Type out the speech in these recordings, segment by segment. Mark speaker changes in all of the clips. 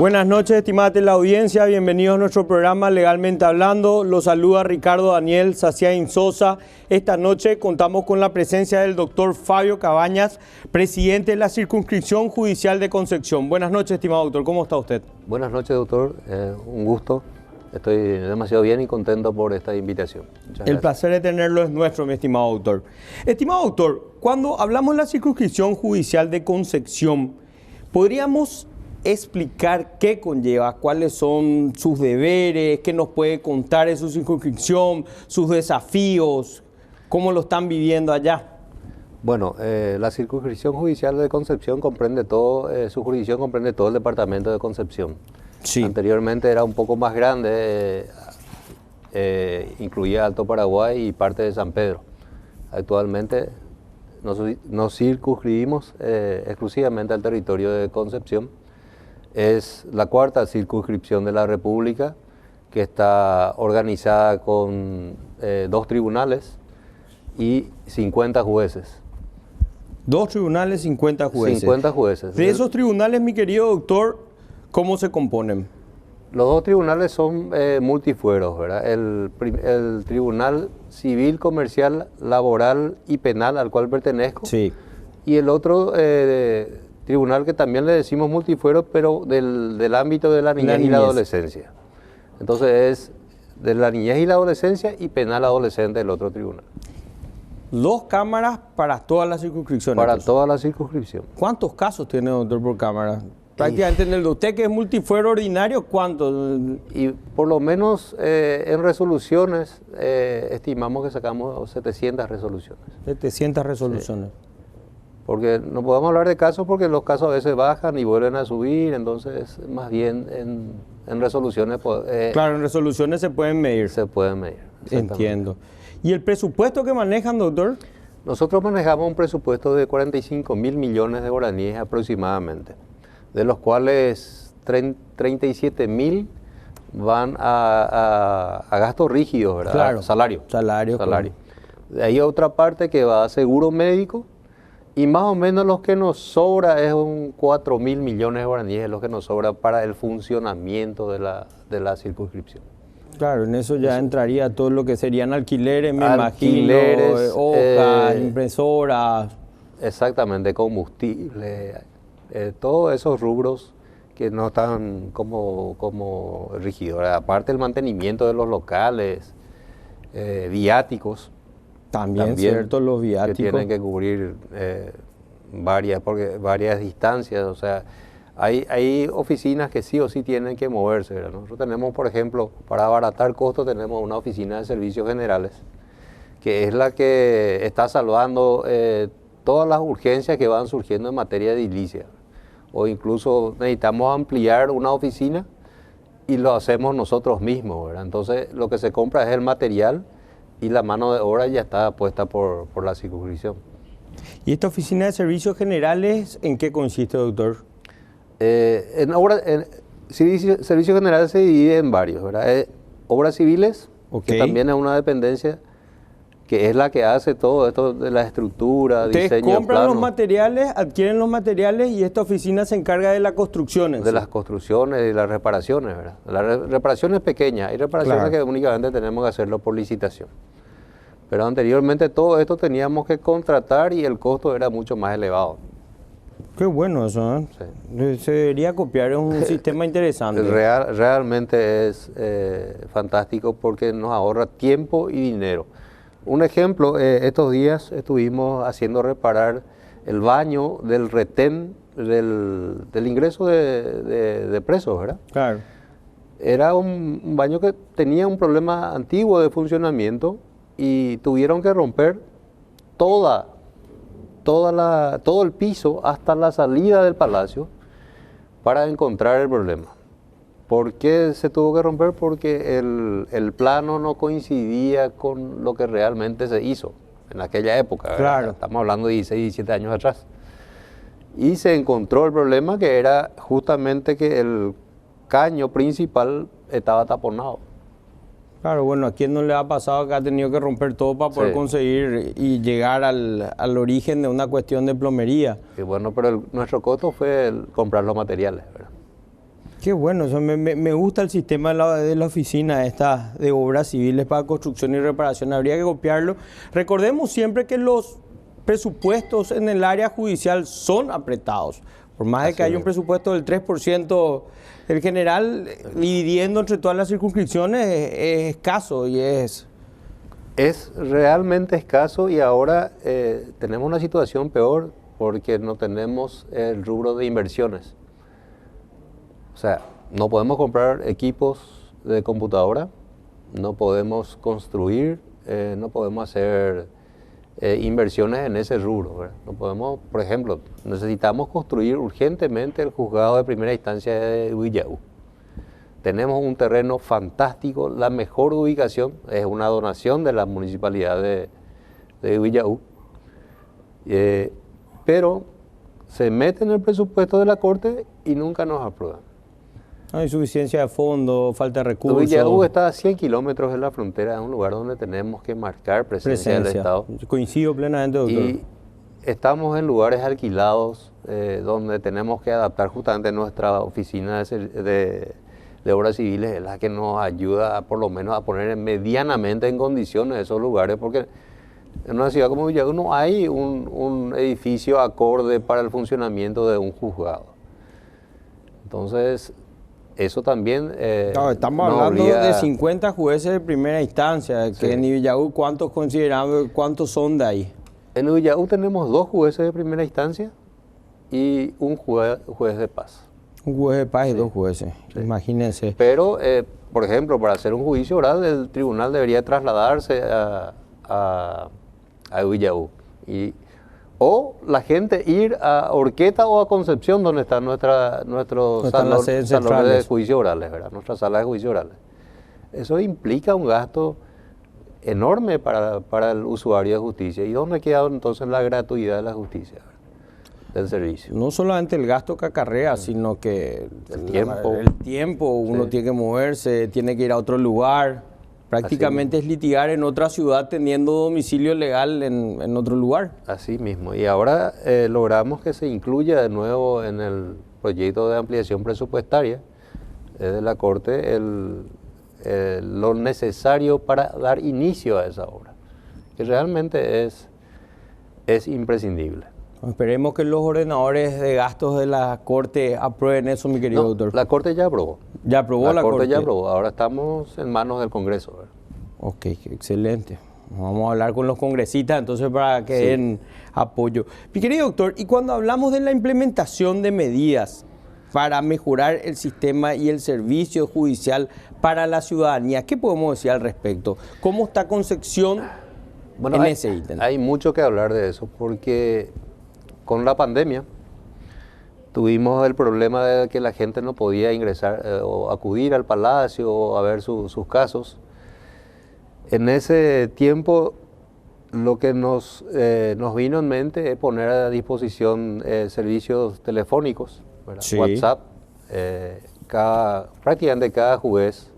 Speaker 1: Buenas noches, estimada teleaudiencia. Bienvenidos a nuestro programa Legalmente Hablando. Los saluda Ricardo Daniel Saciain Sosa. Esta noche contamos con la presencia del doctor Fabio Cabañas, presidente de la Circunscripción Judicial de Concepción. Buenas noches, estimado doctor. ¿Cómo está usted?
Speaker 2: Buenas noches, doctor. Un gusto. Estoy demasiado bien y contento por esta invitación. Muchas gracias.
Speaker 1: El placer de tenerlo es nuestro, mi estimado doctor. Estimado doctor, cuando hablamos de la Circunscripción Judicial de Concepción, ¿podríamos explicar qué conlleva, cuáles son sus deberes, qué nos puede contar de su circunscripción, sus desafíos, cómo lo están viviendo allá?
Speaker 2: Bueno, la Circunscripción Judicial de Concepción comprende todo, su jurisdicción comprende todo el departamento de Concepción.
Speaker 1: Sí.
Speaker 2: Anteriormente era un poco más grande, incluía Alto Paraguay y parte de San Pedro. Actualmente nos circunscribimos exclusivamente al territorio de Concepción. Es la cuarta circunscripción de la República, que está organizada con 2 tribunales y 50 jueces.
Speaker 1: 2 tribunales, 50 jueces.
Speaker 2: 50 jueces.
Speaker 1: De esos tribunales, mi querido doctor, ¿cómo se componen?
Speaker 2: Los 2 tribunales son multifueros, ¿verdad? El Tribunal Civil, Comercial, Laboral y Penal, al cual pertenezco.
Speaker 1: Sí.
Speaker 2: Y el otro tribunal que también le decimos multifuero, pero del ámbito de la niñez y la adolescencia. Entonces es de la niñez y la adolescencia y penal adolescente el otro tribunal.
Speaker 1: 2 cámaras para todas las circunscripciones.
Speaker 2: Para toda la circunscripción.
Speaker 1: ¿Cuántos casos tiene, doctor, por cámara? Prácticamente en el de usted, que es multifuero ordinario, ¿cuántos?
Speaker 2: Y por lo menos en resoluciones estimamos que sacamos 700 resoluciones.
Speaker 1: 700 resoluciones.
Speaker 2: Sí. Porque no podemos hablar de casos porque los casos a veces bajan y vuelven a subir, entonces más bien en resoluciones...
Speaker 1: claro, en resoluciones se pueden medir.
Speaker 2: Se pueden medir.
Speaker 1: Entiendo. ¿Y el presupuesto que manejan, doctor?
Speaker 2: Nosotros manejamos un presupuesto de 45.000 millones de guaraníes aproximadamente, de los cuales 37.000 van a gastos rígidos, ¿verdad?
Speaker 1: Claro.
Speaker 2: Salario.
Speaker 1: Salario.
Speaker 2: De ahí otra parte que va a seguro médico. Y más o menos lo que nos sobra es un 4.000 millones de guaraníes, es lo que nos sobra para el funcionamiento de la circunscripción.
Speaker 1: Claro, en eso ya entraría todo lo que serían alquileres, me imagino, hojas, impresoras.
Speaker 2: Exactamente, combustible, todos esos rubros que no están como rígidos. Aparte el mantenimiento de los locales, viáticos.
Speaker 1: También, cierto, los viáticos.
Speaker 2: Que tienen que cubrir varias distancias, o sea, hay oficinas que sí o sí tienen que moverse, ¿verdad? Nosotros tenemos, por ejemplo, para abaratar costos, tenemos una oficina de servicios generales, que es la que está salvando todas las urgencias que van surgiendo en materia de edilicia. O incluso necesitamos ampliar una oficina y lo hacemos nosotros mismos, ¿verdad? Entonces, lo que se compra es el material y la mano de obra ya está puesta por la circunscripción.
Speaker 1: ¿Y esta oficina de servicios generales en qué consiste, doctor?
Speaker 2: Servicios generales se divide en varios, ¿verdad? Obras civiles, que también es una dependencia, que es la que hace todo esto de la estructura,
Speaker 1: ustedes
Speaker 2: diseño, plano.
Speaker 1: compran los materiales, adquieren los materiales y esta oficina se encarga de las construcciones.
Speaker 2: De las construcciones y las reparaciones, ¿verdad? Las reparaciones pequeñas, hay reparaciones que únicamente tenemos que hacerlo por licitación. Pero anteriormente todo esto teníamos que contratar y el costo era mucho más elevado.
Speaker 1: Qué bueno eso, ¿eh? Sí. Se debería copiar, es un sistema interesante.
Speaker 2: Realmente es fantástico porque nos ahorra tiempo y dinero. Un ejemplo, estos días estuvimos haciendo reparar el baño del retén del ingreso de presos, ¿verdad? Claro. Era un baño que tenía un problema antiguo de funcionamiento y tuvieron que romper todo el piso hasta la salida del palacio para encontrar el problema. ¿Por qué se tuvo que romper? Porque el plano no coincidía con lo que realmente se hizo en aquella época, ¿verdad? Claro. Estamos hablando de 16, 17 años atrás. Y se encontró el problema, que era justamente que el caño principal estaba taponado.
Speaker 1: Claro, bueno, ¿a quién no le ha pasado que ha tenido que romper todo para poder conseguir y llegar al origen de una cuestión de plomería?
Speaker 2: Y bueno, pero nuestro costo fue comprar los materiales, ¿verdad?
Speaker 1: Qué bueno, o sea, me gusta el sistema de la oficina esta de obras civiles para construcción y reparación. Habría que copiarlo. Recordemos siempre que los presupuestos en el área judicial son apretados. Por más de que haya un presupuesto del 3%, el general, dividiendo entre todas las circunscripciones, es escaso y es...
Speaker 2: Es realmente escaso y ahora tenemos una situación peor porque no tenemos el rubro de inversiones. O sea, no podemos comprar equipos de computadora, no podemos construir, no podemos hacer inversiones en ese rubro, ¿verdad? No podemos, por ejemplo, necesitamos construir urgentemente el juzgado de primera instancia de Huillahu. Tenemos un terreno fantástico, la mejor ubicación, es una donación de la municipalidad de Huillahu, pero se mete en el presupuesto de la Corte y nunca nos aprueban.
Speaker 1: No hay suficiencia de fondos, falta de recursos.
Speaker 2: Huillahu está a 100 kilómetros de la frontera, es un lugar donde tenemos que marcar presencia del Estado.
Speaker 1: Coincido plenamente, doctor.
Speaker 2: Y estamos en lugares alquilados donde tenemos que adaptar justamente nuestra oficina de obras civiles, es la que nos ayuda por lo menos a poner medianamente en condiciones esos lugares, porque en una ciudad como Huillahu no hay un edificio acorde para el funcionamiento de un juzgado. Entonces, eso también...
Speaker 1: no, estamos hablando de 50 jueces de primera instancia, que en Huillahu, ¿cuántos son de ahí?
Speaker 2: En Huillahu tenemos 2 jueces de primera instancia y un juez de paz.
Speaker 1: Un juez de paz y 2 jueces, imagínense.
Speaker 2: Pero, por ejemplo, para hacer un juicio oral, el tribunal debería trasladarse a Huillahu. O la gente ir a Horqueta o a Concepción, donde están nuestros salones de juicio orales, ¿verdad? Nuestras salas de juicio orales. Eso implica un gasto enorme para el usuario de justicia. ¿Y dónde queda entonces la gratuidad de la justicia, ¿verdad? Del servicio?
Speaker 1: No solamente el gasto que acarrea, sino que el tiempo uno tiene que moverse, tiene que ir a otro lugar. Prácticamente es litigar en otra ciudad teniendo domicilio legal en otro lugar.
Speaker 2: Así mismo. Y ahora logramos que se incluya de nuevo en el proyecto de ampliación presupuestaria de la Corte lo necesario para dar inicio a esa obra, que realmente es imprescindible.
Speaker 1: Esperemos que los ordenadores de gastos de la Corte aprueben eso, mi querido doctor.
Speaker 2: La Corte ya aprobó.
Speaker 1: ¿Ya aprobó la Corte?
Speaker 2: Ya aprobó. Ahora estamos en manos del Congreso, ¿verdad?
Speaker 1: Ok, excelente. Vamos a hablar con los congresistas entonces para que den apoyo. Mi querido doctor, y cuando hablamos de la implementación de medidas para mejorar el sistema y el servicio judicial para la ciudadanía, ¿qué podemos decir al respecto? ¿Cómo está Concepción en ese ítem?
Speaker 2: Hay mucho que hablar de eso, porque con la pandemia tuvimos el problema de que la gente no podía ingresar o acudir al palacio o a ver sus casos. En ese tiempo lo que nos vino en mente es poner a disposición servicios telefónicos, WhatsApp. Prácticamente cada juez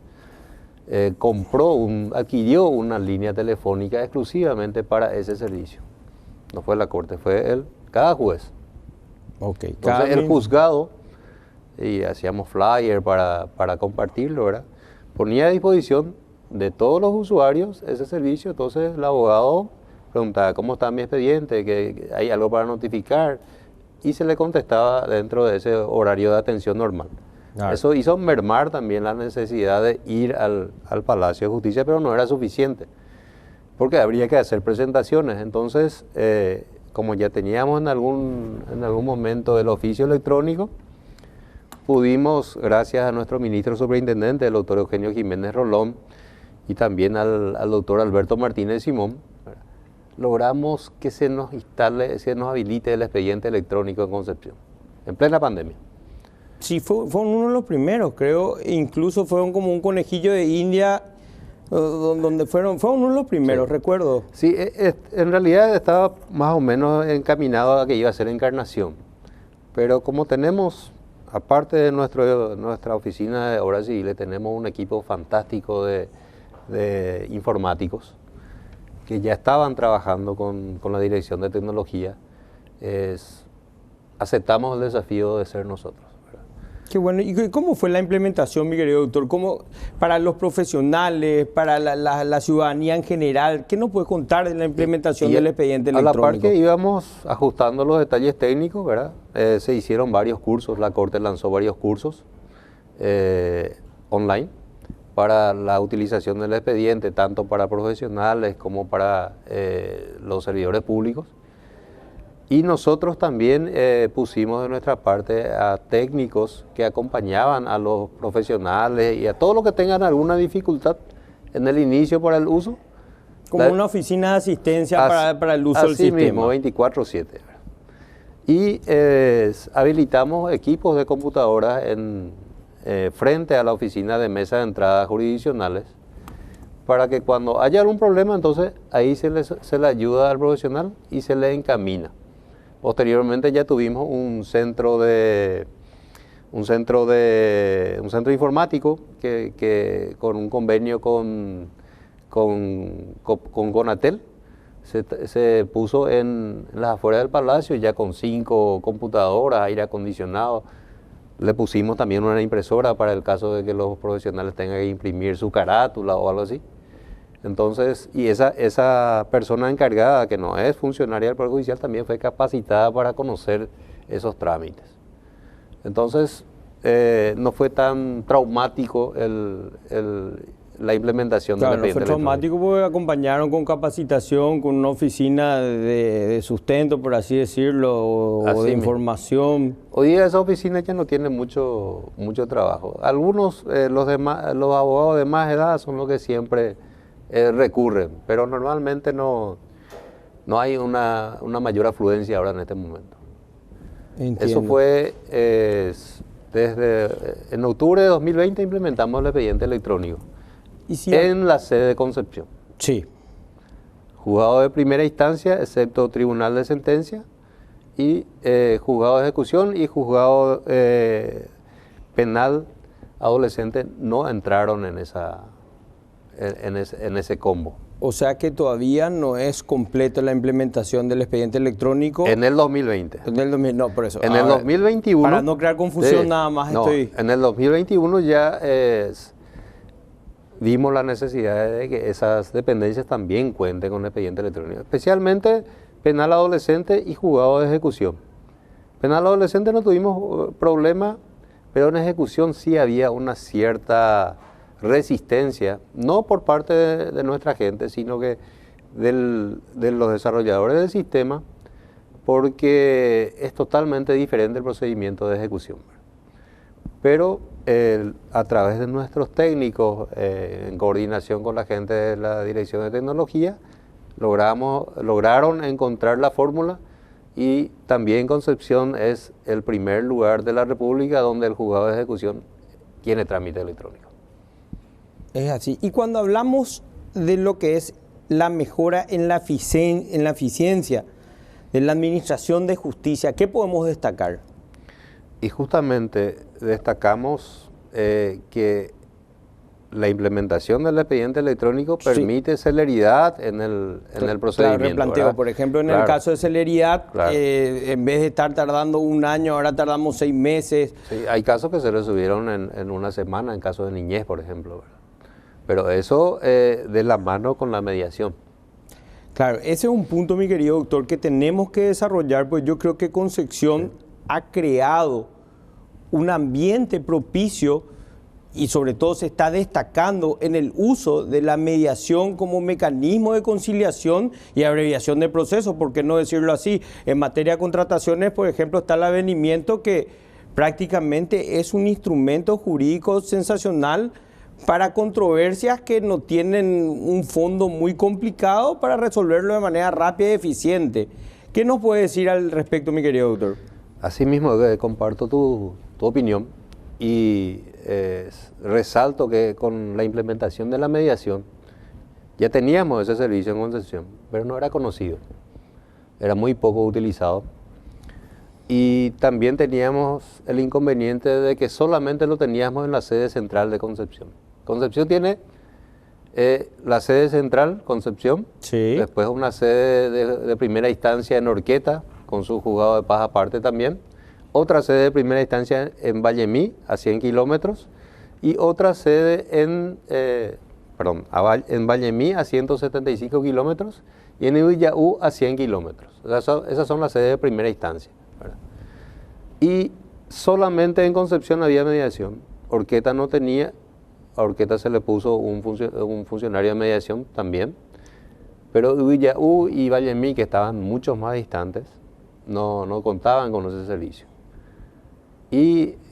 Speaker 2: adquirió una línea telefónica exclusivamente para ese servicio. No fue la Corte, fue cada juez.
Speaker 1: Okay.
Speaker 2: Entonces el juzgado, y hacíamos flyer para compartirlo, ¿verdad? Ponía a disposición de todos los usuarios ese servicio. Entonces el abogado preguntaba cómo está mi expediente, que hay algo para notificar, y se le contestaba dentro de ese horario de atención normal. Claro. Eso hizo mermar también la necesidad de ir al Palacio de Justicia, pero no era suficiente, porque habría que hacer presentaciones. Entonces, como ya teníamos en algún momento el oficio electrónico, pudimos, gracias a nuestro ministro superintendente, el doctor Eugenio Jiménez Rolón, y también al doctor Alberto Martínez Simón, logramos que se nos habilite el expediente electrónico en Concepción, en plena pandemia.
Speaker 1: Sí, fueron uno de los primeros, creo, incluso fueron como un conejillo de India, donde fueron uno de los primeros, recuerdo.
Speaker 2: Sí, en realidad estaba más o menos encaminado a que iba a ser Encarnación, pero como tenemos, aparte de nuestra oficina de obras civiles, tenemos un equipo fantástico de informáticos que ya estaban trabajando con la Dirección de Tecnología. Aceptamos el desafío de ser nosotros, ¿verdad?
Speaker 1: Qué bueno. ¿Y cómo fue la implementación, mi querido doctor? ¿Cómo, para los profesionales, para la ciudadanía en general, qué nos puede contar de la implementación del expediente electrónico?
Speaker 2: A la par que íbamos ajustando los detalles técnicos, ¿verdad? Se hicieron varios cursos, la Corte lanzó varios cursos online para la utilización del expediente, tanto para profesionales como para los servidores públicos. Y nosotros también pusimos de nuestra parte a técnicos que acompañaban a los profesionales y a todos los que tengan alguna dificultad en el inicio para el uso.
Speaker 1: Como una oficina de asistencia para el uso del sistema.
Speaker 2: Así mismo, 24/7. Y habilitamos equipos de computadoras frente a la oficina de mesa de entradas jurisdiccionales para que cuando haya algún problema, entonces ahí se le ayuda al profesional y se le encamina. Posteriormente ya tuvimos un centro informático que con un convenio con Conatel se puso en las afueras del Palacio, ya con 5 computadoras, aire acondicionado. Le pusimos también una impresora para el caso de que los profesionales tengan que imprimir su carátula o algo así. Entonces, y esa persona encargada, que no es funcionaria del Poder Judicial, también fue capacitada para conocer esos trámites. Entonces, no fue tan traumático la implementación del expediente electrónico.
Speaker 1: No fue traumático porque acompañaron con capacitación, con una oficina de sustento, por así decirlo, o de información.
Speaker 2: Hoy día esa oficina ya no tiene mucho trabajo. Algunos, los abogados de más edad son los que siempre recurren, pero normalmente no hay una mayor afluencia ahora en este momento. Entiendo. Eso fue en octubre de 2020 implementamos el expediente electrónico en la sede de Concepción.
Speaker 1: Sí.
Speaker 2: Juzgado de primera instancia, excepto tribunal de sentencia, y juzgado de ejecución y juzgado penal adolescente no entraron en ese combo.
Speaker 1: O sea que todavía no es completa la implementación del expediente electrónico.
Speaker 2: En el 2020.
Speaker 1: No, por eso.
Speaker 2: En el 2021.
Speaker 1: Para no crear confusión nada más
Speaker 2: En el 2021 ya vimos la necesidad de que esas dependencias también cuenten con expediente electrónico. Especialmente penal adolescente y juzgado de ejecución. Penal adolescente no tuvimos problema, pero en ejecución sí había una cierta resistencia, no por parte de nuestra gente, sino que de los desarrolladores del sistema, porque es totalmente diferente el procedimiento de ejecución. Pero a través de nuestros técnicos, en coordinación con la gente de la Dirección de Tecnología, lograron encontrar la fórmula, y también Concepción es el primer lugar de la República donde el juzgado de ejecución tiene trámite electrónico.
Speaker 1: Es así. Y cuando hablamos de lo que es la mejora en la eficiencia de la administración de justicia, ¿qué podemos destacar?
Speaker 2: Y justamente destacamos que la implementación del expediente electrónico permite celeridad en el procedimiento.
Speaker 1: Claro, replanteo. ¿Verdad? Por ejemplo, en el caso de celeridad, en vez de estar tardando un año, ahora tardamos 6 meses.
Speaker 2: Sí, hay casos que se resolvieron en una semana, en caso de niñez, por ejemplo, ¿verdad? Pero eso de la mano con la mediación.
Speaker 1: Claro, ese es un punto, mi querido doctor, que tenemos que desarrollar, pues yo creo que Concepción ha creado un ambiente propicio y sobre todo se está destacando en el uso de la mediación como mecanismo de conciliación y abreviación de procesos, ¿por qué no decirlo así? En materia de contrataciones, por ejemplo, está el avenimiento, que prácticamente es un instrumento jurídico sensacional para controversias que no tienen un fondo muy complicado, para resolverlo de manera rápida y eficiente. ¿Qué nos puede decir al respecto, mi querido doctor?
Speaker 2: Asimismo, comparto tu opinión y resalto que con la implementación de la mediación ya teníamos ese servicio en Concepción, pero no era conocido, era muy poco utilizado. Y también teníamos el inconveniente de que solamente lo teníamos en la sede central de Concepción. Concepción tiene la sede central, Concepción,
Speaker 1: sí.
Speaker 2: Después una sede de primera instancia en Horqueta, con su juzgado de paz aparte también, otra sede de primera instancia en Vallemí, a 100 kilómetros, y otra sede en Vallemí, a 175 kilómetros, y en Ibillau, a 100 kilómetros. Esas son las sedes de primera instancia, ¿verdad? Y solamente en Concepción había mediación. Orqueta no tenía, a Orqueta se le puso un funcionario de mediación también, pero Ibillau y Vallemí, que estaban mucho más distantes, no contaban con ese servicio.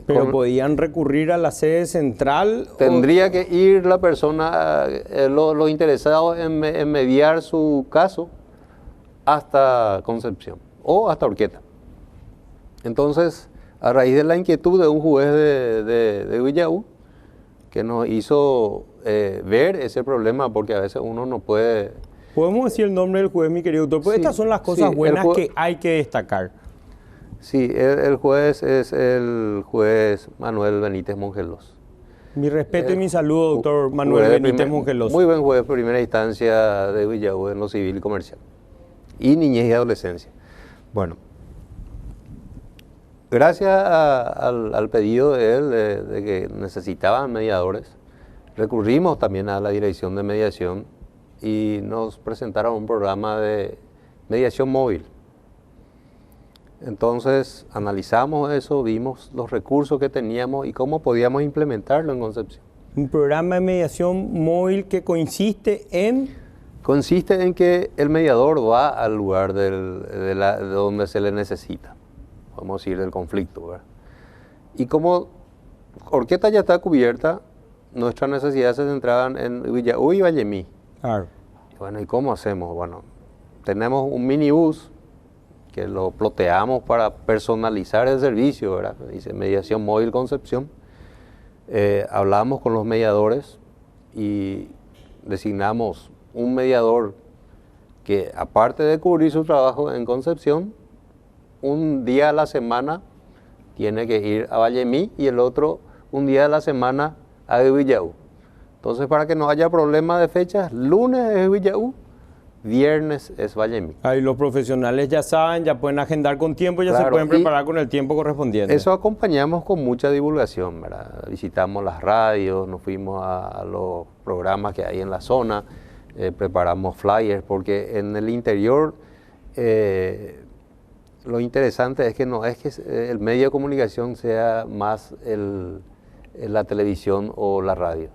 Speaker 1: Pero podían recurrir a la sede central.
Speaker 2: Tendría que ir la persona, los interesados en mediar su caso hasta Concepción o hasta Orqueta. Entonces, a raíz de la inquietud de un juez de Ibillau, que nos hizo ver ese problema, porque a veces uno no puede...
Speaker 1: ¿Podemos decir el nombre del juez, mi querido doctor? Pues sí, estas son las cosas buenas que hay que destacar.
Speaker 2: Sí, el juez es el juez Manuel Benítez Mongelos.
Speaker 1: Mi respeto y mi saludo, doctor Manuel Benítez Mongelos.
Speaker 2: Muy buen juez de primera instancia de Ibillau en lo civil y comercial. Y niñez y adolescencia. Bueno, gracias al pedido de él de que necesitaban mediadores, recurrimos también a la dirección de mediación y nos presentaron un programa de mediación móvil. Entonces analizamos eso, vimos los recursos que teníamos y cómo podíamos implementarlo en Concepción.
Speaker 1: Un programa de mediación móvil que consiste en
Speaker 2: que el mediador va al lugar de donde se le necesita, vamos a decir, del conflicto, ¿verdad? Y como Orqueta ya está cubierta, nuestras necesidades se centraban en Ibillau y Vallemí.
Speaker 1: Claro.
Speaker 2: Bueno, ¿y cómo hacemos? Bueno, tenemos un minibús que lo ploteamos para personalizar el servicio, ¿verdad? Dice Mediación Móvil Concepción. Hablamos con los mediadores y designamos un mediador que, aparte de cubrir su trabajo en Concepción, un día a la semana tiene que ir a Vallemí y el otro un día a la semana a Ibillau. Entonces, para que no haya problema de fechas, lunes es Ibillau, viernes es Vallemí.
Speaker 1: Ahí los profesionales ya saben, ya pueden agendar con tiempo, ya se pueden preparar con el tiempo correspondiente.
Speaker 2: Eso acompañamos con mucha divulgación, ¿verdad? Visitamos las radios, nos fuimos a los programas que hay en la zona, preparamos flyers, porque en el interior lo interesante es que no es que el medio de comunicación sea más la televisión o la radio.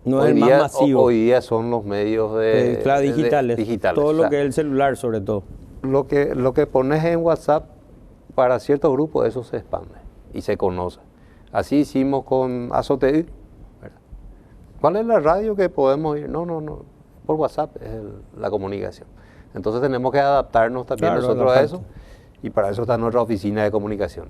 Speaker 1: No es el más masivo.
Speaker 2: Hoy día son los medios
Speaker 1: digitales. Todo lo que es el celular, sobre todo.
Speaker 2: Lo que pones en WhatsApp para ciertos grupos, eso se expande y se conoce. Así hicimos con Azote. ¿Cuál es la radio que podemos ir? No. Por WhatsApp es la comunicación. Entonces tenemos que adaptarnos también nosotros a eso. Y para eso está nuestra oficina de comunicación.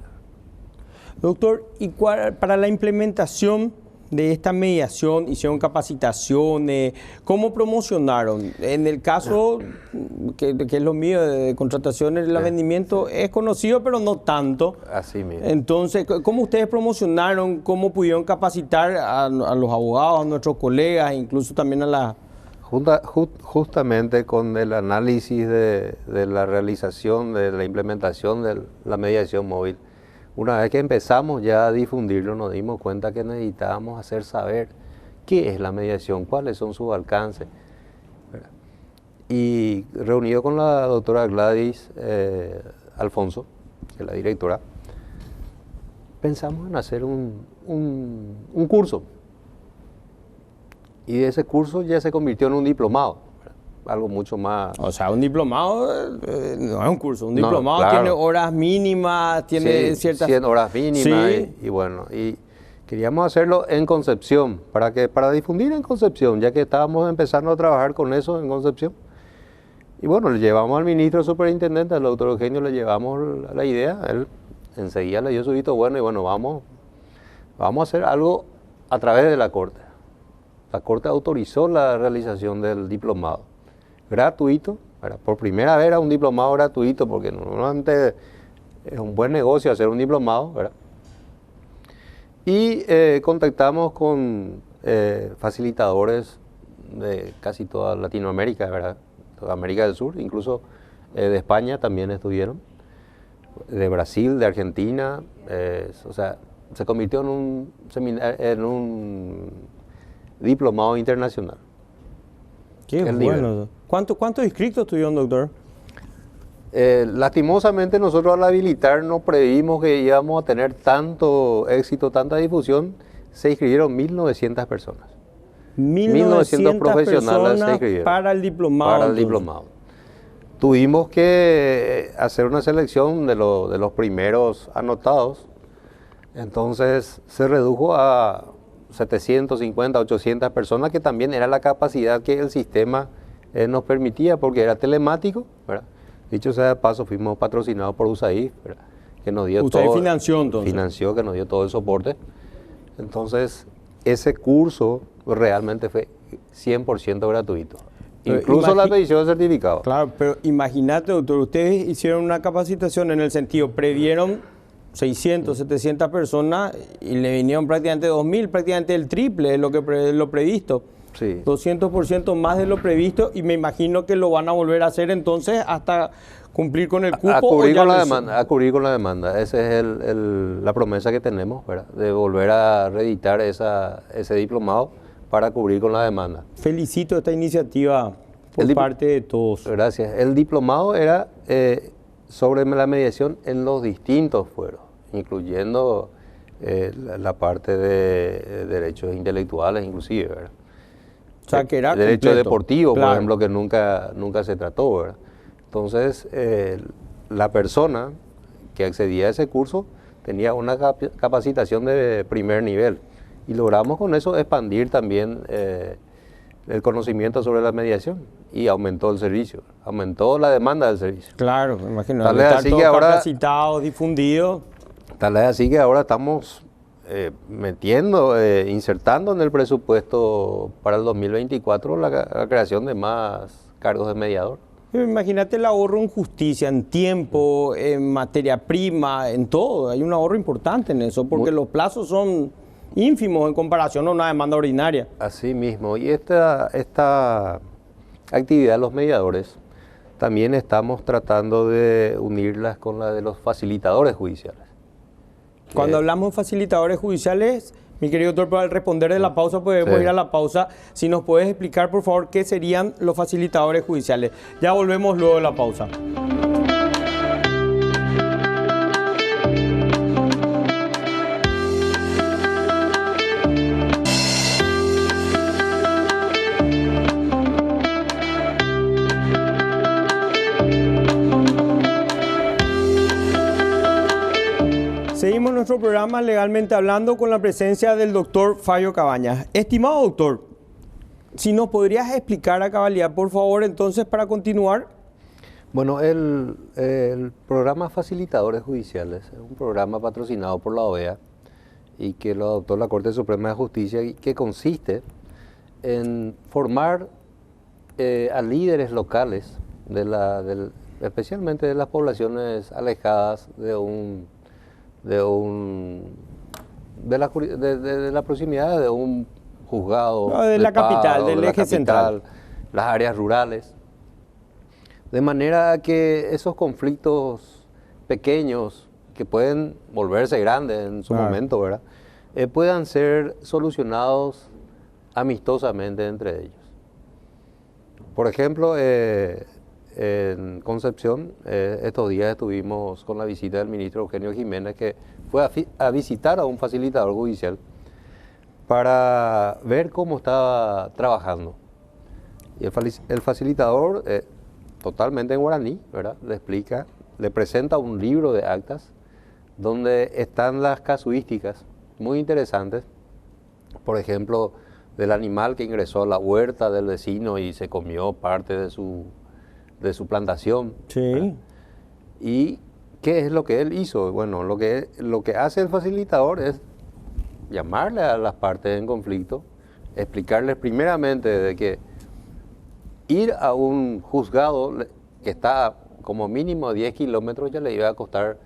Speaker 1: Doctor, ¿y para la implementación de esta mediación hicieron capacitaciones? ¿Cómo promocionaron? En el caso que es lo mío de contrataciones, el vendimiento es conocido, pero no tanto.
Speaker 2: Así mismo.
Speaker 1: Entonces, ¿cómo ustedes promocionaron? ¿Cómo pudieron capacitar a los abogados, a nuestros colegas, incluso también a la...
Speaker 2: Justamente con el análisis de la realización, de la implementación de la mediación móvil, una vez que empezamos ya a difundirlo, nos dimos cuenta que necesitábamos hacer saber qué es la mediación, cuáles son sus alcances. Y reunido con la doctora Gladys Alfonso, que es la directora, pensamos en hacer un curso. Y ese curso ya se convirtió en un diplomado, algo mucho más...
Speaker 1: O sea, un diplomado no es un curso, un diplomado tiene horas mínimas, tiene ciertas...
Speaker 2: 100 horas mínimas, sí. Y bueno, y queríamos hacerlo en Concepción, para difundir en Concepción, ya que estábamos empezando a trabajar con eso en Concepción. Y bueno, le llevamos al ministro superintendente, al doctor Eugenio, le llevamos la idea, él enseguida le dio su visto bueno, y bueno, vamos a hacer algo a través de la Corte. La Corte autorizó la realización del diplomado gratuito. Por primera vez era un diplomado gratuito, porque normalmente es un buen negocio hacer un diplomado, ¿verdad? Y contactamos con facilitadores de casi toda Latinoamérica, ¿verdad? Toda América del Sur, incluso de España también estuvieron, de Brasil, de Argentina, o sea, se convirtió en un diplomado internacional.
Speaker 1: Qué bueno. ¿Cuántos inscritos tuvieron, doctor?
Speaker 2: Lastimosamente nosotros al habilitar no previmos que íbamos a tener tanto éxito, tanta difusión. Se inscribieron 1.900 personas.
Speaker 1: 1.900
Speaker 2: profesionales se inscribieron
Speaker 1: para el diplomado.
Speaker 2: Para el diplomado. Tuvimos que hacer una selección de los primeros anotados. Entonces se redujo a 750, 800 personas, que también era la capacidad que el sistema nos permitía, porque era telemático, ¿verdad? Dicho sea de paso, fuimos patrocinados por USAID, ¿verdad? Que nos dio
Speaker 1: USAID
Speaker 2: todo,
Speaker 1: financió entonces.
Speaker 2: Financió, que nos dio todo el soporte. Entonces, ese curso realmente fue 100% gratuito. Incluso la petición de certificado.
Speaker 1: Claro, pero imagínate, doctor, ustedes hicieron una capacitación en el sentido, previeron 600, 700 personas y le vinieron prácticamente 2.000, prácticamente el triple de lo previsto.
Speaker 2: Sí.
Speaker 1: 200% más de lo previsto, y me imagino que lo van a volver a hacer entonces hasta cumplir con el cupo.
Speaker 2: A cubrir con la demanda. Esa es la promesa que tenemos, ¿verdad? De volver a reeditar ese diplomado para cubrir con la demanda.
Speaker 1: Felicito esta iniciativa por parte de todos.
Speaker 2: Gracias. El diplomado era sobre la mediación en los distintos fueros, incluyendo la parte de derechos intelectuales inclusive, ¿verdad?
Speaker 1: O sea, que era
Speaker 2: derecho
Speaker 1: completo,
Speaker 2: deportivo,
Speaker 1: claro,
Speaker 2: por ejemplo, que nunca se trató, ¿verdad? Entonces, la persona que accedía a ese curso tenía una capacitación de primer nivel, y logramos con eso expandir también el conocimiento sobre la mediación, y aumentó el servicio, aumentó la demanda del servicio.
Speaker 1: Claro, me imagino.
Speaker 2: Tal vez así que ahora,
Speaker 1: capacitados, difundidos.
Speaker 2: Tal vez así que ahora estamos insertando en el presupuesto para el 2024 la creación de más cargos de mediador.
Speaker 1: Imagínate el ahorro en justicia, en tiempo, en materia prima, en todo. Hay un ahorro importante en eso, porque los plazos son ínfimos en comparación a una demanda ordinaria.
Speaker 2: Así mismo. Y esta actividad de los mediadores también estamos tratando de unirlas con la de los facilitadores judiciales.
Speaker 1: Cuando hablamos de facilitadores judiciales, mi querido doctor, para responder de la pausa, podemos ir a la pausa. Si nos puedes explicar, por favor, qué serían los facilitadores judiciales. Ya volvemos luego de la pausa. Seguimos nuestro programa Legalmente Hablando con la presencia del doctor Fabio Cabañas. Estimado doctor, si nos podrías explicar a cabalidad, por favor, entonces, para continuar.
Speaker 2: Bueno, el programa Facilitadores Judiciales es un programa patrocinado por la OEA y que lo adoptó la Corte Suprema de Justicia, y que consiste en formar a líderes locales, especialmente de las poblaciones alejadas de la proximidad de un juzgado,
Speaker 1: de la capital, del eje central,
Speaker 2: las áreas rurales, de manera que esos conflictos pequeños, que pueden volverse grandes en su momento, ¿verdad? Puedan ser solucionados amistosamente entre ellos. Por ejemplo, en Concepción, estos días estuvimos con la visita del ministro Eugenio Jiménez, que fue a visitar a un facilitador judicial para ver cómo estaba trabajando. Y el facilitador, totalmente en guaraní, ¿verdad?, le presenta un libro de actas donde están las casuísticas muy interesantes, por ejemplo, del animal que ingresó a la huerta del vecino y se comió parte de su plantación.
Speaker 1: Sí.
Speaker 2: ¿Y qué es lo que él hizo? Bueno, lo que hace el facilitador es llamarle a las partes en conflicto, explicarles primeramente de que ir a un juzgado que está como mínimo a 10 kilómetros ya le iba a costar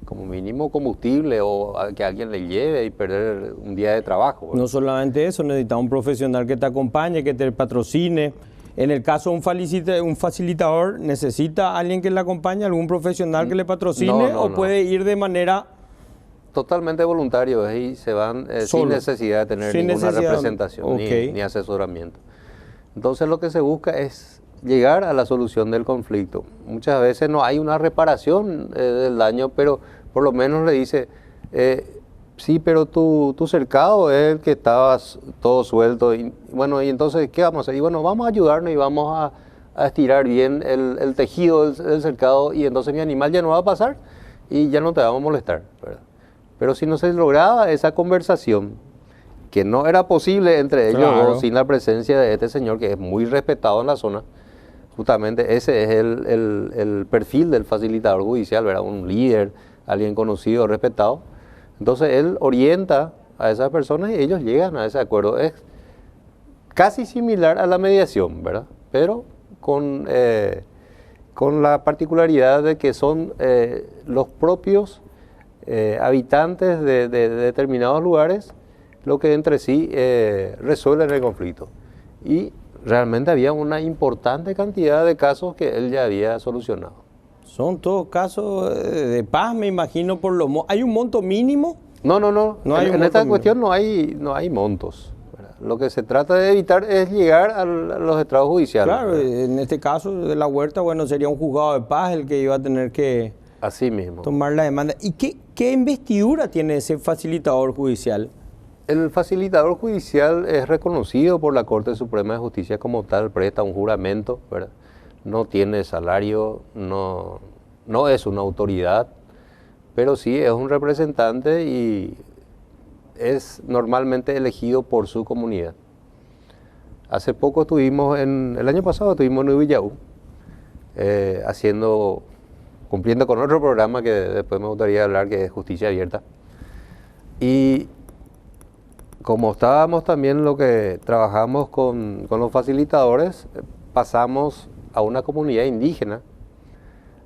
Speaker 2: como mínimo combustible, o a que alguien le lleve y perder un día de trabajo, ¿verdad?
Speaker 1: No solamente eso, necesita un profesional que te acompañe, que te patrocine. En el caso de un facilitador, ¿necesita alguien que le acompañe, algún profesional que le patrocine o puede ir de manera
Speaker 2: totalmente voluntario y se van sin necesidad de tener ninguna representación ni asesoramiento? Entonces lo que se busca es llegar a la solución del conflicto. Muchas veces no hay una reparación del daño, pero por lo menos le dice, sí, pero tu cercado es el que estaba todo suelto. Y, bueno, y entonces, ¿qué vamos a hacer? Y bueno, vamos a ayudarnos y vamos a estirar bien el tejido del cercado y entonces mi animal ya no va a pasar y ya no te vamos a molestar, ¿verdad? Pero si no se lograba esa conversación, que no era posible entre ellos dos sin la presencia de este señor que es muy respetado en la zona, justamente ese es el perfil del facilitador judicial, ¿verdad? Un líder, alguien conocido, respetado. Entonces él orienta a esas personas y ellos llegan a ese acuerdo. Es casi similar a la mediación, ¿verdad? Pero con la particularidad de que son los propios habitantes de determinados lugares lo que entre sí resuelven el conflicto. Y realmente había una importante cantidad de casos que él ya había solucionado.
Speaker 1: Son todos casos de paz, me imagino, por los ¿hay un monto mínimo?
Speaker 2: No. En esta cuestión no hay montos, ¿verdad? Lo que se trata de evitar es llegar a los estrados judiciales.
Speaker 1: Claro, ¿verdad? En este caso de la Huerta, bueno, sería un juzgado de paz el que iba a tener que
Speaker 2: así mismo
Speaker 1: tomar la demanda. ¿Y qué investidura tiene ese facilitador judicial?
Speaker 2: El facilitador judicial es reconocido por la Corte Suprema de Justicia como tal, presta un juramento, ¿verdad? No tiene salario, no es una autoridad, pero sí es un representante y es normalmente elegido por su comunidad. Hace poco el año pasado estuvimos en Villaú, cumpliendo con otro programa que después me gustaría hablar, que es Justicia Abierta. Y como estábamos también lo que trabajamos con los facilitadores, pasamos a una comunidad indígena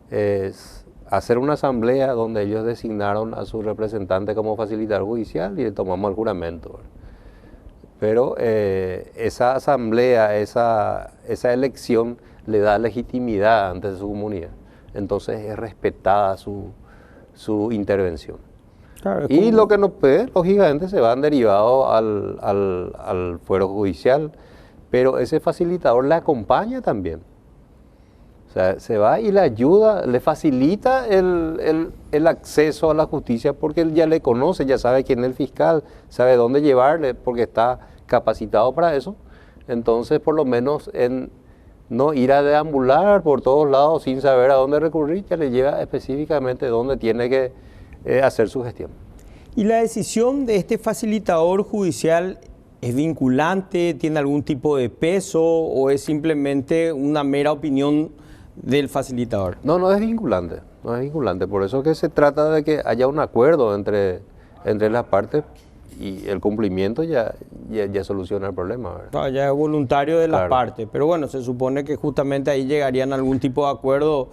Speaker 2: a hacer una asamblea donde ellos designaron a su representante como facilitador judicial y le tomamos el juramento, ¿verdad? Pero esa asamblea, esa elección le da legitimidad ante su comunidad. Entonces es respetada su intervención. Claro, y lo que nos pide, lógicamente, se van derivados al fuero judicial, pero ese facilitador le acompaña también. O sea, se va y le ayuda, le facilita el acceso a la justicia porque él ya le conoce, ya sabe quién es el fiscal, sabe dónde llevarle porque está capacitado para eso. Entonces, por lo menos en no ir a deambular por todos lados sin saber a dónde recurrir, ya le lleva específicamente dónde tiene que hacer su gestión.
Speaker 1: ¿Y la decisión de este facilitador judicial es vinculante, tiene algún tipo de peso o es simplemente una mera opinión del facilitador?
Speaker 2: No es vinculante, por eso que se trata de que haya un acuerdo entre las partes y el cumplimiento ya soluciona el problema, ¿verdad?
Speaker 1: Claro, ya es voluntario de las partes, pero bueno, se supone que justamente ahí llegarían a algún tipo de acuerdo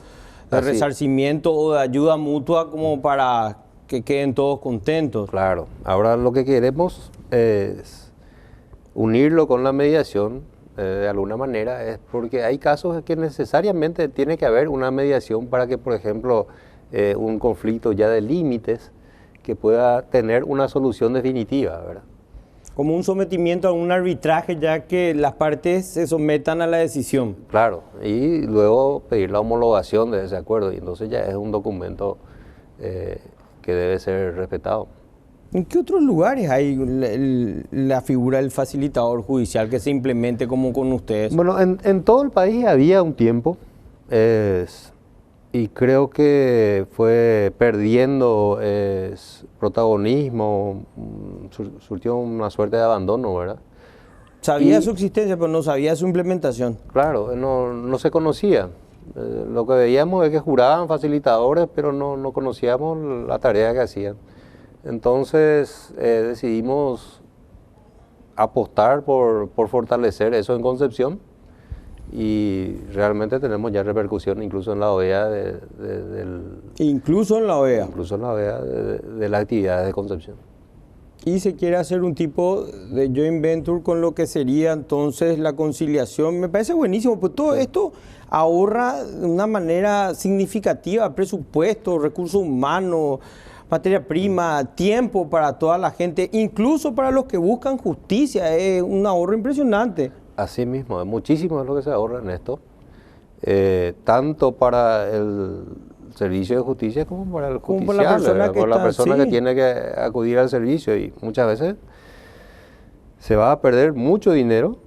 Speaker 1: de resarcimiento o de ayuda mutua como para que queden todos contentos.
Speaker 2: Claro, ahora lo que queremos es unirlo con la mediación de alguna manera, es porque hay casos que necesariamente tiene que haber una mediación para que, por ejemplo, un conflicto ya de límites que pueda tener una solución definitiva, ¿verdad?
Speaker 1: Como un sometimiento a un arbitraje, ya que las partes se sometan a la decisión.
Speaker 2: Claro, y luego pedir la homologación de ese acuerdo, y entonces ya es un documento que debe ser respetado.
Speaker 1: ¿En qué otros lugares hay la figura del facilitador judicial que se implemente como con ustedes?
Speaker 2: Bueno, en todo el país había un tiempo, y creo que fue perdiendo protagonismo, surgió una suerte de abandono, ¿verdad?
Speaker 1: Sabía su existencia, pero no sabía su implementación.
Speaker 2: Claro, no se conocía. Lo que veíamos es que juraban facilitadores, pero no conocíamos la tarea que hacían. Entonces decidimos apostar por fortalecer eso en Concepción y realmente tenemos ya repercusión incluso en la OEA
Speaker 1: Incluso en la OEA.
Speaker 2: Incluso en la OEA de las actividades de Concepción.
Speaker 1: Y se quiere hacer un tipo de joint venture con lo que sería entonces la conciliación. Me parece buenísimo, pues todo esto ahorra de una manera significativa presupuesto, recursos humanos, materia prima, tiempo para toda la gente, incluso para los que buscan justicia. Es un ahorro impresionante.
Speaker 2: Así mismo, es muchísimo es lo que se ahorra en esto, tanto para el servicio de justicia como para el
Speaker 1: Como
Speaker 2: justiciable,
Speaker 1: por la persona que
Speaker 2: por la
Speaker 1: está,
Speaker 2: persona
Speaker 1: sí.
Speaker 2: que tiene que acudir al servicio, y muchas veces se va a perder mucho dinero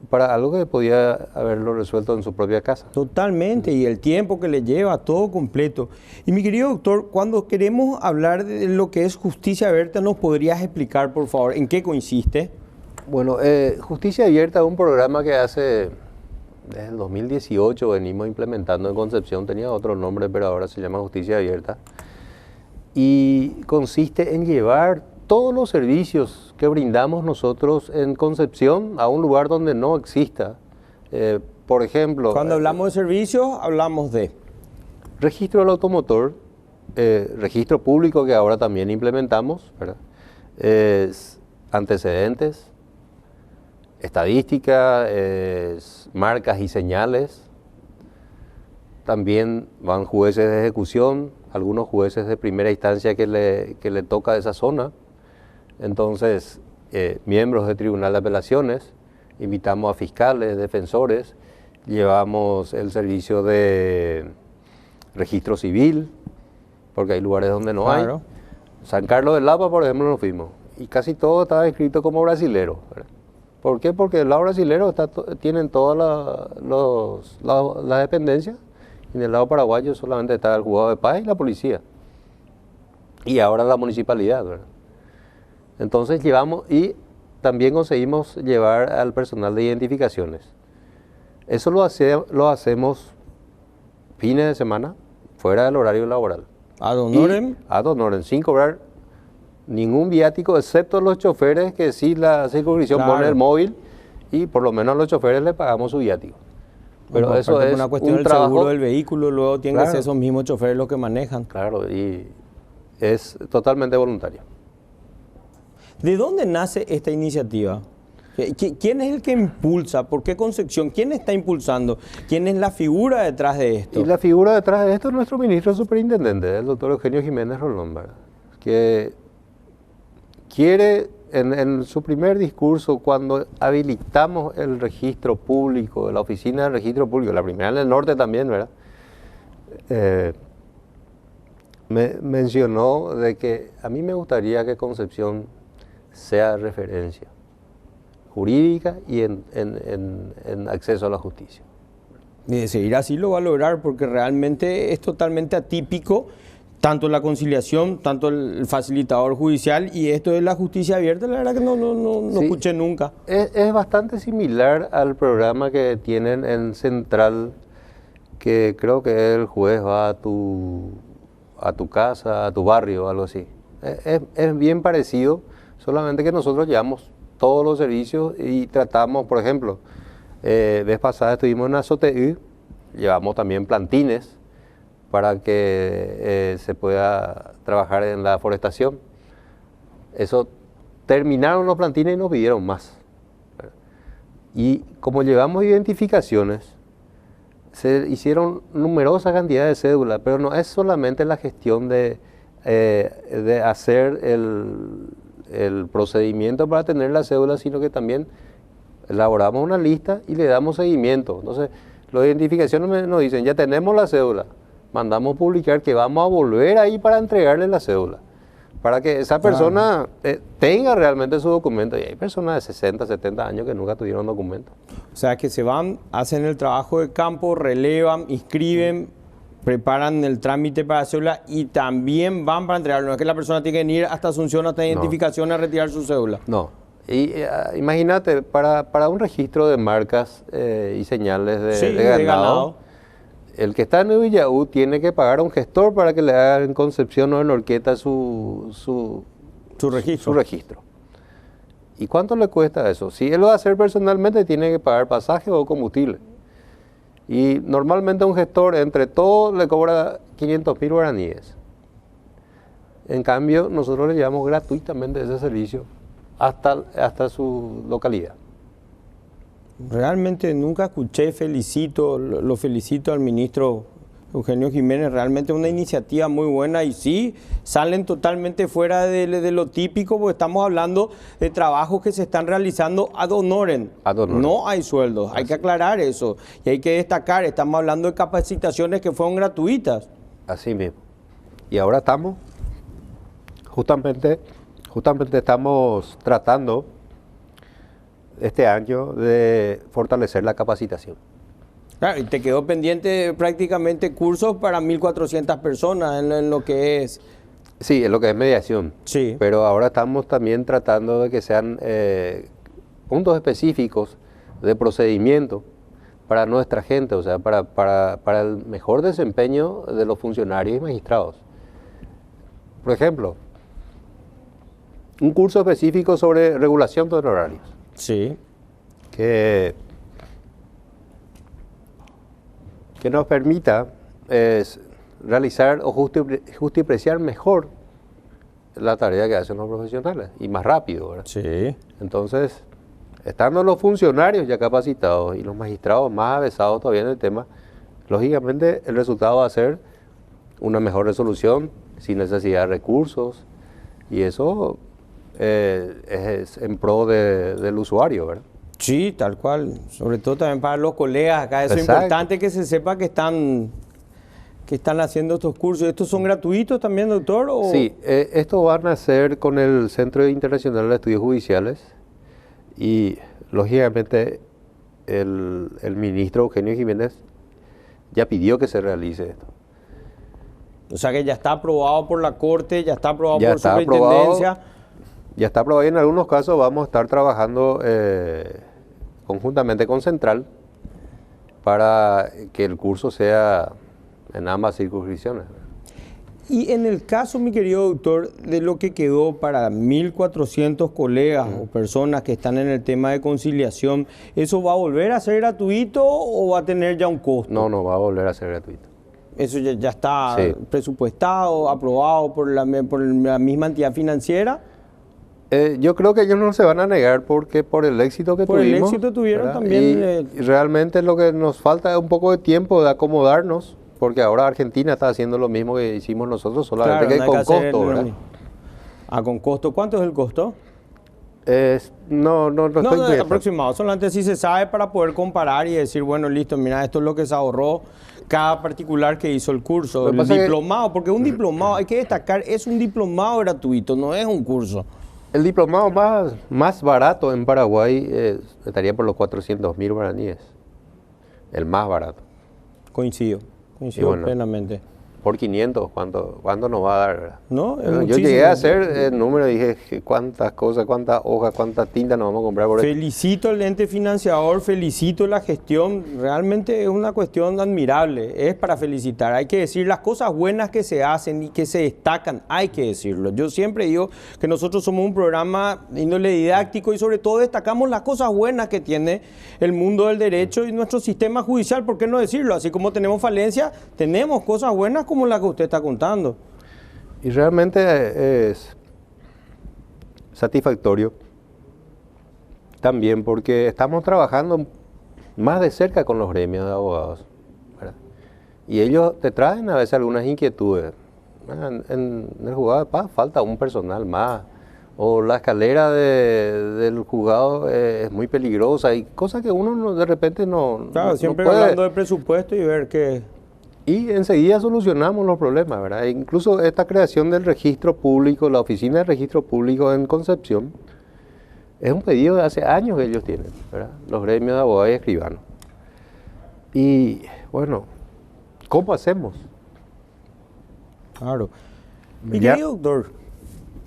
Speaker 2: para algo que podía haberlo resuelto en su propia casa.
Speaker 1: Totalmente, y el tiempo que le lleva, todo completo. Y mi querido doctor, cuando queremos hablar de lo que es justicia abierta, ¿nos podrías explicar, por favor, en qué consiste?
Speaker 2: Bueno, Justicia Abierta es un programa que desde el 2018 venimos implementando en Concepción, tenía otro nombre, pero ahora se llama Justicia Abierta, y consiste en llevar todos los servicios que brindamos nosotros en Concepción a un lugar donde no exista. Por ejemplo,
Speaker 1: Cuando hablamos de servicios, hablamos de
Speaker 2: registro del automotor, registro público que ahora también implementamos, ¿verdad? Antecedentes, estadística, marcas y señales. También van jueces de ejecución, algunos jueces de primera instancia que le toca esa zona. Entonces, miembros del Tribunal de Apelaciones, invitamos a fiscales, defensores, llevamos el servicio de registro civil, porque hay lugares donde no hay. San Carlos del Lapa, por ejemplo, nos fuimos, y casi todo estaba escrito como brasilero, ¿verdad? ¿Por qué? Porque el lado brasilero tienen todas las dependencias, y en el lado paraguayo solamente está el juzgado de paz y la policía. Y ahora la municipalidad, ¿verdad? Entonces llevamos, y también conseguimos llevar al personal de identificaciones. Eso lo hacemos fines de semana, fuera del horario laboral.
Speaker 1: ad honorem.
Speaker 2: Ad honorem, sin cobrar ningún viático, excepto los choferes, que sí la circunscripción pone el móvil, y por lo menos a los choferes le pagamos su viático. Pero
Speaker 1: Bueno,
Speaker 2: eso es
Speaker 1: una cuestión
Speaker 2: un
Speaker 1: del
Speaker 2: trabajo
Speaker 1: seguro del vehículo, luego tienen que
Speaker 2: Claro.
Speaker 1: ser esos mismos choferes los que manejan.
Speaker 2: Claro, y es totalmente voluntario.
Speaker 1: ¿De dónde nace esta iniciativa? ¿Quién es el que impulsa? ¿Por qué Concepción? ¿Quién está impulsando? ¿Quién es la figura detrás de esto?
Speaker 2: Y la figura detrás de esto es nuestro ministro superintendente, el doctor Eugenio Jiménez Rolón, ¿verdad? Que quiere, en su primer discurso, cuando habilitamos el registro público, la oficina del registro público, la primera en el norte también, ¿verdad? Me mencionó de que a mí me gustaría que Concepción sea referencia jurídica y en acceso a la justicia.
Speaker 1: Y de seguir así lo va a lograr, porque realmente es totalmente atípico, tanto la conciliación, tanto el facilitador judicial, y esto de la justicia abierta, la verdad que no
Speaker 2: Sí.
Speaker 1: escuché nunca.
Speaker 2: Es bastante similar al programa que tienen en Central, que creo que el juez va a tu casa, a tu barrio, algo así. Es bien parecido, solamente que nosotros llevamos todos los servicios y tratamos, por ejemplo, vez pasada estuvimos en Azoteí, llevamos también plantines para que se pueda trabajar en la forestación. Eso, terminaron los plantines y nos pidieron más. Y como llevamos identificaciones, se hicieron numerosas cantidades de cédulas, pero no es solamente la gestión de hacer el procedimiento para tener la cédula, sino que también elaboramos una lista y le damos seguimiento. Entonces, las identificaciones nos dicen, ya tenemos la cédula, mandamos publicar que vamos a volver ahí para entregarle la cédula, para que esa persona tenga realmente su documento. Y hay personas de 60, 70 años que nunca tuvieron documento.
Speaker 1: O sea, que se van, hacen el trabajo de campo, relevan, inscriben, preparan el trámite para la cédula y también van para entregarlo. No es que la persona tiene que ir hasta Asunción, hasta identificación, a retirar su cédula.
Speaker 2: No. Y imagínate, para un registro de marcas y señales de ganado, el que está en Villaú tiene que pagar a un gestor para que le haga en Concepción o en Orqueta su registro. ¿Y cuánto le cuesta eso? Si él lo va a hacer personalmente, tiene que pagar pasaje o combustible. Y normalmente un gestor, entre todo, le cobra 500.000 guaraníes. En cambio, nosotros le llevamos gratuitamente ese servicio hasta su localidad.
Speaker 1: Realmente nunca escuché, lo felicito al ministro Eugenio Jiménez, realmente una iniciativa muy buena y sí, salen totalmente fuera de lo típico porque estamos hablando de trabajos que se están realizando ad honorem. No hay sueldos, hay que aclarar eso y hay que destacar, estamos hablando de capacitaciones que fueron gratuitas.
Speaker 2: Así mismo. Y ahora estamos, justamente estamos tratando este año de fortalecer la capacitación.
Speaker 1: Claro, y te quedó pendiente prácticamente cursos para 1.400 personas en lo que es...
Speaker 2: Sí, en lo que es mediación.
Speaker 1: Sí.
Speaker 2: Pero ahora estamos también tratando de que sean puntos específicos de procedimiento para nuestra gente, o sea, para el mejor desempeño de los funcionarios y magistrados. Por ejemplo, un curso específico sobre regulación de honorarios.
Speaker 1: Sí.
Speaker 2: Que nos permita realizar o justipreciar mejor la tarea que hacen los profesionales y más rápido, ¿verdad?
Speaker 1: Sí.
Speaker 2: Entonces, estando los funcionarios ya capacitados y los magistrados más avesados todavía en el tema, lógicamente el resultado va a ser una mejor resolución sin necesidad de recursos y eso es en pro del usuario, ¿verdad?
Speaker 1: Sí, tal cual. Sobre todo también para los colegas acá. Eso es
Speaker 2: Exacto.
Speaker 1: importante que se sepa que están haciendo estos cursos. ¿Estos son gratuitos también, doctor? ¿O?
Speaker 2: Sí, esto van a ser con el Centro Internacional de Estudios Judiciales y lógicamente el ministro Eugenio Jiménez ya pidió que se realice esto.
Speaker 1: O sea que ya está aprobado por la Corte, ya está aprobado
Speaker 2: Ya
Speaker 1: por
Speaker 2: está
Speaker 1: Superintendencia.
Speaker 2: Ya está aprobado y en algunos casos vamos a estar trabajando conjuntamente con Central para que el curso sea en ambas circunscripciones.
Speaker 1: Y en el caso, mi querido doctor, de lo que quedó para 1.400 colegas o personas que están en el tema de conciliación, ¿eso va a volver a ser gratuito o va a tener ya un costo?
Speaker 2: No, va a volver a ser gratuito.
Speaker 1: ¿Eso ya está
Speaker 2: Sí.
Speaker 1: presupuestado, aprobado por la misma entidad financiera?
Speaker 2: Yo creo que ellos no se van a negar porque por el éxito que
Speaker 1: Por
Speaker 2: tuvimos.
Speaker 1: el éxito tuvieron
Speaker 2: ¿verdad?
Speaker 1: también.
Speaker 2: Y realmente lo que nos falta es un poco de tiempo de acomodarnos, porque ahora Argentina está haciendo lo mismo que hicimos nosotros, solamente
Speaker 1: Claro,
Speaker 2: que
Speaker 1: no hay
Speaker 2: con
Speaker 1: que hacer
Speaker 2: costo,
Speaker 1: lo
Speaker 2: ¿verdad?
Speaker 1: mismo. Ah, con costo. ¿Cuánto es el costo?
Speaker 2: No estoy bien.
Speaker 1: Aproximado. Solamente si se sabe para poder comparar y decir, bueno, listo, mira, esto es lo que se ahorró cada particular que hizo el curso.
Speaker 2: Lo que
Speaker 1: El
Speaker 2: pasa es que-
Speaker 1: diplomado, porque un diplomado, hay que destacar, es un diplomado gratuito, no es un curso.
Speaker 2: El diplomado más barato en Paraguay estaría por los 400.000 guaraníes. El más barato.
Speaker 1: Coincido
Speaker 2: Y bueno,
Speaker 1: plenamente.
Speaker 2: Por 500, ¿cuánto nos va a dar? ¿Verdad?
Speaker 1: ¿No? Es
Speaker 2: Yo
Speaker 1: muchísimo.
Speaker 2: llegué a hacer el número y dije, cuántas cosas, cuántas hojas, cuántas tintas nos vamos a comprar por esto.
Speaker 1: Felicito al ente financiador, felicito la gestión, realmente es una cuestión admirable, es para felicitar, hay que decir las cosas buenas que se hacen y que se destacan, hay que decirlo. Yo siempre digo que nosotros somos un programa de índole didáctico y sobre todo destacamos las cosas buenas que tiene el mundo del derecho y nuestro sistema judicial, ¿por qué no decirlo? Así como tenemos falencias, tenemos cosas buenas como la que usted está contando.
Speaker 2: Y realmente es satisfactorio también porque estamos trabajando más de cerca con los gremios de abogados, ¿verdad? Y ellos te traen a veces algunas inquietudes. En el juzgado de paz falta un personal más, o la escalera del juzgado es muy peligrosa, y cosas que uno de repente no,
Speaker 1: Claro,
Speaker 2: no
Speaker 1: siempre
Speaker 2: puede.
Speaker 1: hablando de presupuesto y ver que...
Speaker 2: Y enseguida solucionamos los problemas, ¿verdad? Incluso esta creación del registro público, la oficina de registro público en Concepción, es un pedido de hace años que ellos tienen, ¿verdad? Los gremios de abogados y escribanos. Y bueno, ¿cómo hacemos?
Speaker 1: Claro. Mi
Speaker 2: Ya.
Speaker 1: querido doctor,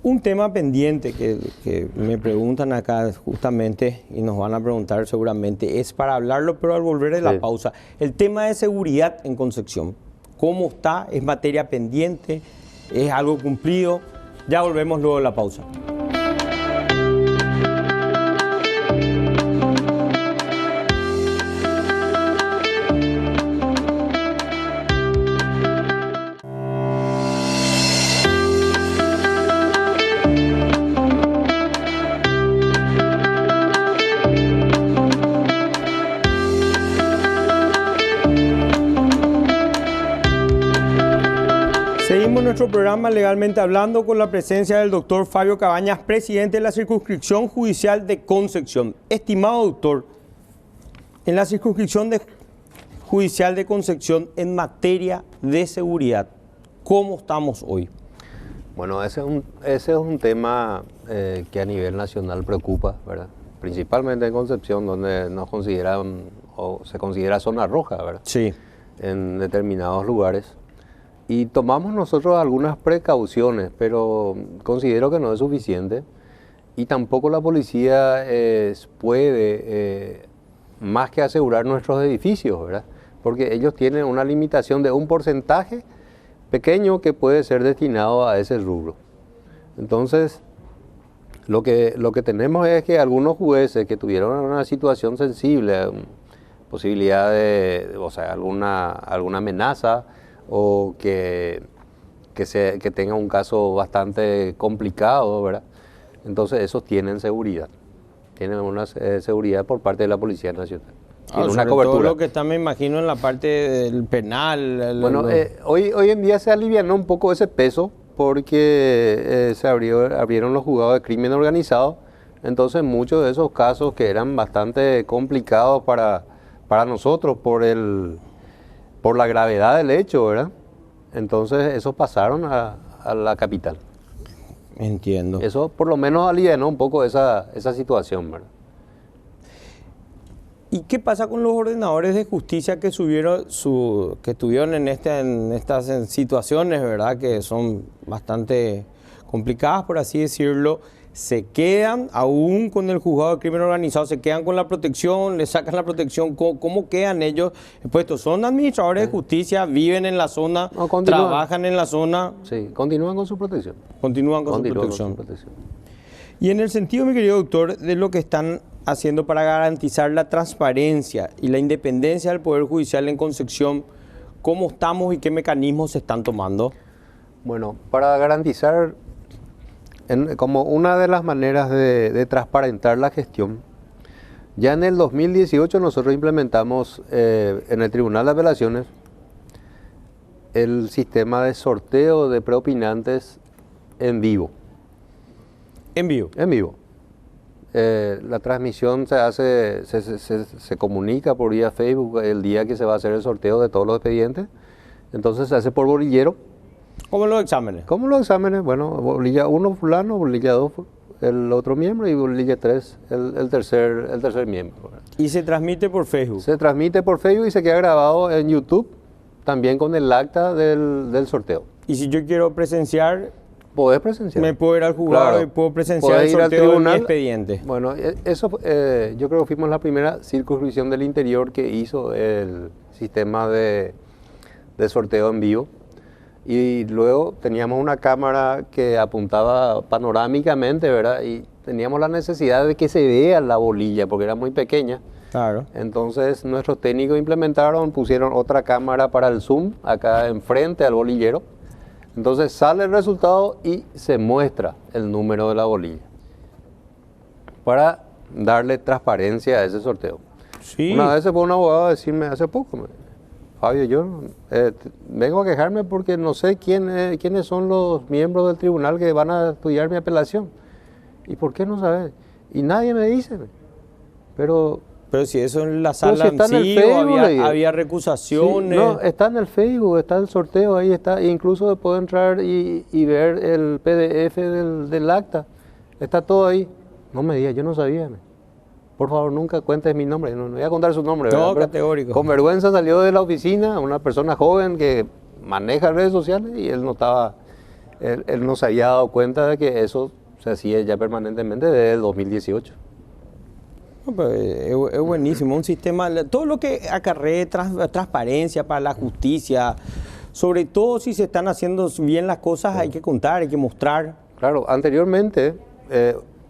Speaker 1: un tema pendiente que me preguntan acá justamente y nos van a preguntar seguramente es para hablarlo, pero al volver de la
Speaker 2: Sí.
Speaker 1: pausa. El tema de seguridad en Concepción. ¿Cómo está? ¿Es materia pendiente? ¿Es algo cumplido? Ya volvemos luego de la pausa. nuestro programa Legalmente Hablando con la presencia del doctor Fabio Cabañas, presidente de la Circunscripción Judicial de Concepción. Estimado doctor, en la Circunscripción Judicial de Concepción, en materia de seguridad, ¿cómo estamos hoy?
Speaker 2: Bueno, ese es un tema que a nivel nacional preocupa, ¿verdad? Principalmente en Concepción, donde nos consideran o se considera zona roja, ¿verdad?
Speaker 1: Sí.
Speaker 2: En determinados lugares. Y tomamos nosotros algunas precauciones, pero considero que no es suficiente. Y tampoco la policía puede más que asegurar nuestros edificios, ¿verdad? Porque ellos tienen una limitación de un porcentaje pequeño que puede ser destinado a ese rubro. Entonces, lo que tenemos es que algunos jueces que tuvieron una situación sensible, posibilidad de, o sea, alguna amenaza o que tenga un caso bastante complicado, ¿verdad? Entonces esos tienen seguridad, tienen una seguridad por parte de la Policía Nacional. Tiene una cobertura.
Speaker 1: Todo lo que está, me imagino, en la parte del penal.
Speaker 2: Bueno, hoy en día se alivianó un poco ese peso porque se abrieron los juzgados de crimen organizado. Entonces muchos de esos casos que eran bastante complicados para nosotros por la gravedad del hecho, ¿verdad? Entonces esos pasaron a la capital.
Speaker 1: Entiendo.
Speaker 2: Eso por lo menos alivianó un poco esa situación, ¿verdad?
Speaker 1: ¿Y qué pasa con los ordenadores de justicia que estuvieron en estas situaciones, ¿verdad? Que son bastante complicadas, por así decirlo? ¿Se quedan aún con el juzgado de crimen organizado? ¿Se quedan con la protección? ¿Le sacan la protección? ¿Cómo quedan ellos expuestos? ¿Son administradores de justicia? ¿Viven en la zona?
Speaker 2: No,
Speaker 1: ¿Trabajan en la zona?
Speaker 2: Sí, continúan con su protección.
Speaker 1: Continúan con su protección. Y en el sentido, mi querido doctor, de lo que están haciendo para garantizar la transparencia y la independencia del Poder Judicial en Concepción, ¿cómo estamos y qué mecanismos se están tomando?
Speaker 2: Bueno, para garantizar, como una de las maneras de transparentar la gestión, ya en el 2018 nosotros implementamos en el Tribunal de Apelaciones el sistema de sorteo de preopinantes en vivo.
Speaker 1: ¿En vivo?
Speaker 2: En vivo. La transmisión se comunica por vía Facebook el día que se va a hacer el sorteo de todos los expedientes. Entonces se hace por bolillero.
Speaker 1: ¿Cómo los exámenes?
Speaker 2: ¿Cómo los exámenes? Bueno, bolilla 1 fulano, bolilla 2 el otro miembro y bolilla 3 el tercer miembro.
Speaker 1: ¿Y se transmite por Facebook?
Speaker 2: Se transmite por Facebook y se queda grabado en YouTube, también con el acta del sorteo.
Speaker 1: ¿Y si yo quiero presenciar?
Speaker 2: Podés presenciar.
Speaker 1: Me puedo ir al juzgado, claro, y puedo presenciar el sorteo de mi expediente.
Speaker 2: Bueno, eso yo creo que fuimos la primera circunscripción del interior que hizo el sistema de sorteo en vivo. Y luego teníamos una cámara que apuntaba panorámicamente, ¿verdad? Y teníamos la necesidad de que se vea la bolilla, porque era muy pequeña.
Speaker 1: Claro.
Speaker 2: Entonces nuestros técnicos pusieron otra cámara para el zoom, acá enfrente al bolillero. Entonces sale el resultado y se muestra el número de la bolilla para darle transparencia a ese sorteo.
Speaker 1: Sí.
Speaker 2: Una vez se fue un abogado a decirme hace poco, Fabio, yo vengo a quejarme porque no sé quiénes son los miembros del tribunal que van a estudiar mi apelación. ¿Y por qué no sabes? Y nadie me dice. Pero
Speaker 1: si eso en la sala
Speaker 2: si
Speaker 1: sí, había recusaciones.
Speaker 2: Sí, no, está en el Facebook, está el sorteo, ahí está. E incluso puedo entrar y ver el PDF del acta. Está todo ahí. No me digas, yo no sabía. Por favor, nunca cuentes mi nombre. No voy a contar su nombre.
Speaker 1: No, categórico.
Speaker 2: Con vergüenza salió de la oficina una persona joven que maneja redes sociales y él no se había dado cuenta de que eso se hacía ya permanentemente desde el 2018.
Speaker 1: Es buenísimo, un sistema, todo lo que acarree transparencia para la justicia, sobre todo si se están haciendo bien las cosas, hay que contar, hay que mostrar.
Speaker 2: Claro, anteriormente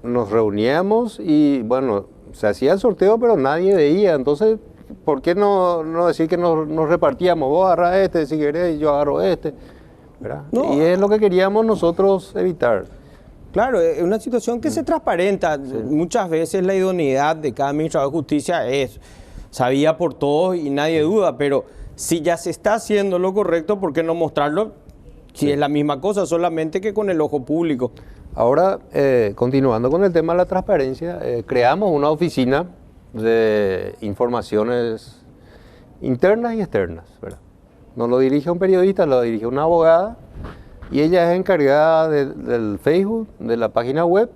Speaker 2: nos reuníamos y bueno, se hacía el sorteo pero nadie veía, entonces ¿por qué no decir que nos repartíamos? Vos agarrás este si querés y yo agarro este, ¿verdad? No. Y es lo que queríamos nosotros evitar.
Speaker 1: Claro, es una situación que se transparenta. Sí. Muchas veces la idoneidad de cada administrador de justicia es sabía por todos y nadie duda, pero si ya se está haciendo lo correcto, ¿por qué no mostrarlo? Si es la misma cosa, solamente que con el ojo público.
Speaker 2: Ahora, continuando con el tema de la transparencia, creamos una oficina de informaciones internas y externas, ¿verdad? No lo dirige un periodista, lo dirige una abogada y ella es encargada del Facebook, de la página web,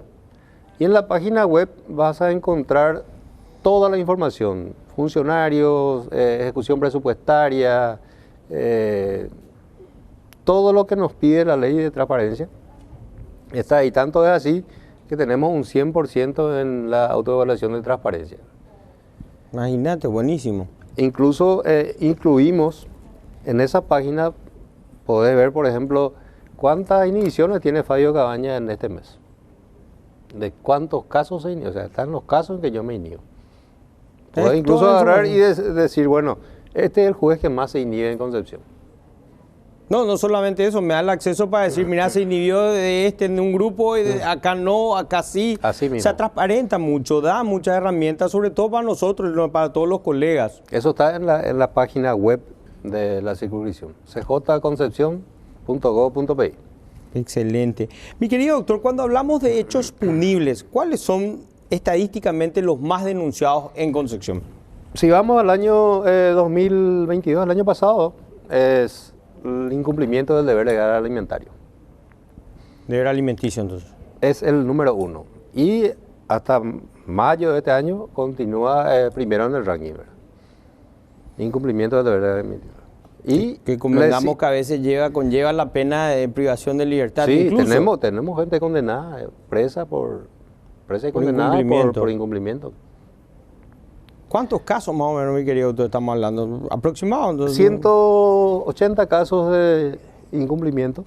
Speaker 2: y en la página web vas a encontrar toda la información, funcionarios, ejecución presupuestaria, todo lo que nos pide la ley de transparencia está ahí. Tanto es así que tenemos un 100% en la autoevaluación de transparencia.
Speaker 1: Imagínate, buenísimo.
Speaker 2: Incluso incluimos en esa página, podés ver, por ejemplo, cuántas inhibiciones tiene Fabio Cabañas en este mes. De cuántos casos se inhibe, o sea, están los casos en que yo me inhibo. Podés incluso agarrar y decir, bueno, este es el juez que más se inhibe en Concepción.
Speaker 1: No, no solamente eso, me da el acceso para decir, mira, se inhibió de este en un grupo, y acá no, acá sí.
Speaker 2: Así mismo.
Speaker 1: Se transparenta mucho, da muchas herramientas, sobre todo para nosotros, para todos los colegas.
Speaker 2: Eso está en la página web de la circunscripción, cjconcepcion.gov.pi.
Speaker 1: Excelente. Mi querido doctor, cuando hablamos de hechos punibles, ¿cuáles son estadísticamente los más denunciados en Concepción?
Speaker 2: Si vamos al año 2022, el año pasado, es el incumplimiento del deber legal alimentario.
Speaker 1: Deber alimenticio, entonces.
Speaker 2: Es el número 1. Y hasta mayo de este año continúa primero en el ranking, ¿verdad? Incumplimiento del deber legal alimentario. Y
Speaker 1: que convengamos que a veces conlleva la pena de privación de libertad.
Speaker 2: Sí, tenemos gente condenada, presa y condenada por incumplimiento.
Speaker 1: ¿Cuántos casos más o menos, mi querido doctor, estamos hablando? ¿Aproximado? Entonces,
Speaker 2: 180 casos de incumplimiento.